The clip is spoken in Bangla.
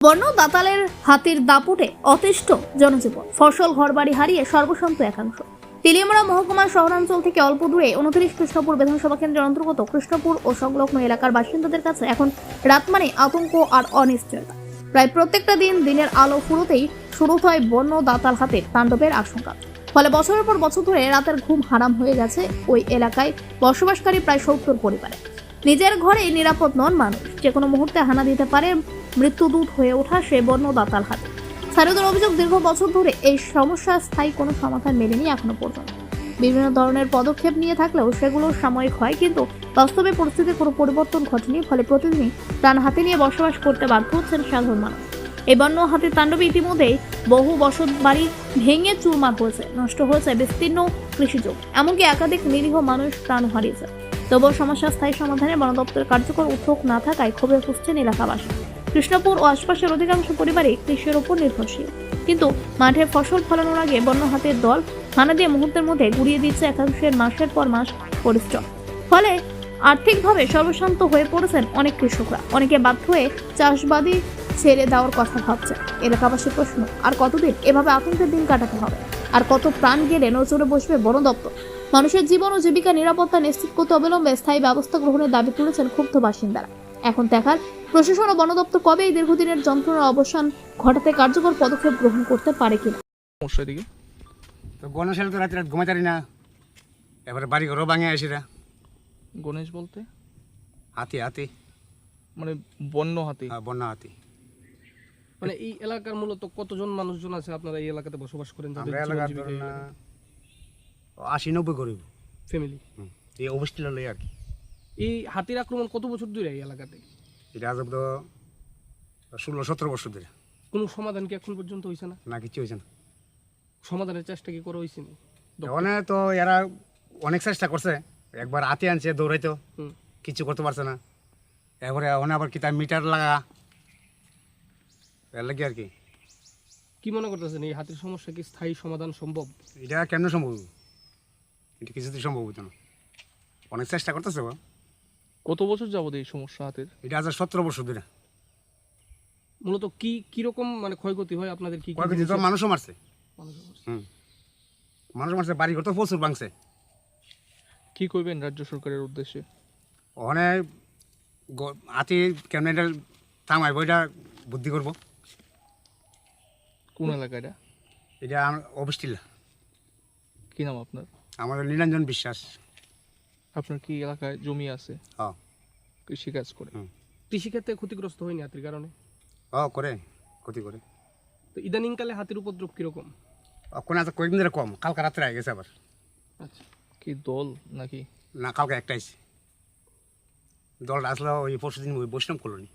বন্য দাতালের হাতির দাপুটে অতিষ্ঠ জনজীবন, ফসল ঘরবাড়ি হারিয়ে সর্বশান্ত একাংশ। তেলিয়ামুড়া মহকুমার শহরাঞ্চল থেকে অল্প দূরে 29 কৃষ্ণপুর বিধানসভা কেন্দ্রের অন্তর্গত কৃষ্ণপুর ও সংলগ্ন এলাকার বাসিন্দাদের কাছে এখন রাত মানে আতঙ্ক আর অনিশ্চয়তা। প্রায় প্রত্যেকটা দিনের আলো ফুরোতেই শুরু হয় বন্য দাতাল হাতির তাণ্ডবের আশঙ্কা। ফলে বছরের পর বছর ধরে রাতের ঘুম হারাম হয়ে গেছে ওই এলাকায় বসবাসকারী প্রায় 70 পরিবারে। নিজের ঘরে নিরাপদ নন মানুষ, যে কোনো মুহূর্তে হানা দিতে পারে মৃত্যুদূত হয়ে ওঠা সে বন্য দাতাল হাতি। স্থানীয়দের অভিযোগ, দীর্ঘ বছর ধরে এই সমস্যার স্থায়ী কোনো সমাধান মেলেনি এখনো পর্যন্ত। বিভিন্ন ধরনের পদক্ষেপ নিয়ে থাকলেও সেগুলো সাময়িক হয়, কিন্তু বাস্তবে পরিস্থিতির কোনো পরিবর্তন ঘটেনি। ফলে প্রতিদিনই প্রাণ হাতে নিয়ে বসবাস করতে বাধ্য হচ্ছেন সাধারণ মানুষ। এই বন্য হাতির তাণ্ডবে ইতিমধ্যেই বহু বসত বাড়ি ভেঙে চুরমার হয়েছে, নষ্ট হয়েছে বিস্তীর্ণ কৃষিজমি, এমনকি একাধিক নিরীহ মানুষ প্রাণ হারিয়েছে। তবুও সমস্যার স্থায়ী সমাধানে বন দপ্তরের কার্যকর উদ্যোগ না থাকায় ক্ষোভে ফুঁসছেন এলাকাবাসী। কৃষ্ণপুর ও আশপাশের অধিকাংশ পরিবারই কৃষির উপর নির্ভরশীল, কিন্তু মাঠে ফসল ফলানোর আগে বন্য হাতির দল হানা দিয়ে মুহূর্তের মধ্যে গুড়িয়ে দিচ্ছে একাংশের মাসের পর মাস পরিশ্রম। ফলে আর্থিকভাবে সর্বশান্ত হয়ে পড়েছেন অনেক কৃষকরা। অনেকে বাধ্য হয়ে চাষবাদই ছেড়ে দেওয়ার কথা ভাবছে। এলাকাবাসীর প্রশ্ন, আর কতদিন এভাবে আতঙ্কের দিন কাটাতে হবে? আর কত প্রাণ গেলে নজরে বসবে বন দপ্তর? মানুষের জীবন ও জীবিকা নিরাপত্তা নিশ্চিত করতে অবিলম্বে স্থায়ী ব্যবস্থা গ্রহণের দাবি তুলেছেন ক্ষুব্ধ বাসিন্দারা। এখন দেখার, প্রশাসন ও বন দপ্তর কবে এই দীর্ঘদিনের যন্ত্রণার অবসান ঘটাতে কার্যকর পদক্ষেপ গ্রহণ করতে পারে কিনা। সমস্যা এদিকে তো গণেশ তো রাত ঘুমাতে পারি না, এবারে বাড়ি ঘরও ভাঙে আসিরা। গণেশ বলতে হাতি হাতি মানে বন্য হাতি? বন্য হাতি। মানে এই এলাকার মূলত কতজন মানুষজন আছে আপনারা এই এলাকাতে বসবাস করেন? আমরা এলাকার ধরুন না 80-90 গরিব ফ্যামিলি এই অবস্থা লই আর কি। এই হাতির আক্রমণ কত বছর ধরে এই এলাকাতে? এটা আজ তো 16-17 বছর ধরে। কোনো সমাধান কি এখন পর্যন্ত হয়েছে না? না, কিছু হয়েছে না। সমাধানের চেষ্টা কি করা হয়েছে না? ওখানে তো এরা অনেক চেষ্টা করছে, একবার হাতি আনছে দৌড়াইতো, হুম। কিছু করতে পারছে না। এবারে ওখানে আবার কিতা মিটার লাগা, এর লাগে আর কি। কি মনে করতেছেন এই হাতির সমস্যা কি স্থায়ী সমাধান সম্ভব? এটা কেমন সম্ভব? এটা কিছুতেই সম্ভব হতো না। অনেক চেষ্টা করতেছে। কত বছর যাবত এই সমস্যা হাতের? এটা আজ 17 বছর ধরে। মূলত কি কিরকম মানে ক্ষয়ক্ষতি হয় আপনাদের? কি কয়েকদিন তো মানুষও মারছে। মানুষের মধ্যে? মানুষ মারছে, বাড়ি ঘর তো প্রচুর ভাঙছে। কি করবেন রাজ্য সরকারের উদ্দেশ্যে? ওখানে হাতি কেমন এটা থামাইব, এটা বুদ্ধি করবো। কোন এলাকা এটা? এটা অবস্থিল। কি নাম আপনার? আমাদের নীলাঞ্জন বিশ্বাস। আপনার কি এলাকায় জমি আছে? হ্যাঁ। কৃষিকাজ করে? কৃষিক্ষেত্রে ক্ষতিগ্রস্ত হয়নি হাতির কারণে? করে, ক্ষতি করে। তো ইদানিংকালে হাতির উপদ্রব কিরকম? কোনো আজ কয়েকদিন ধরে কম, কালকে রাত্রে আগে গেছে আবার। আচ্ছা, কি দল নাকি? না, কালকে একটা আইছে। দলটা আসলে ওই পরশু দিন ওই বৈষ্ণব কলোনি।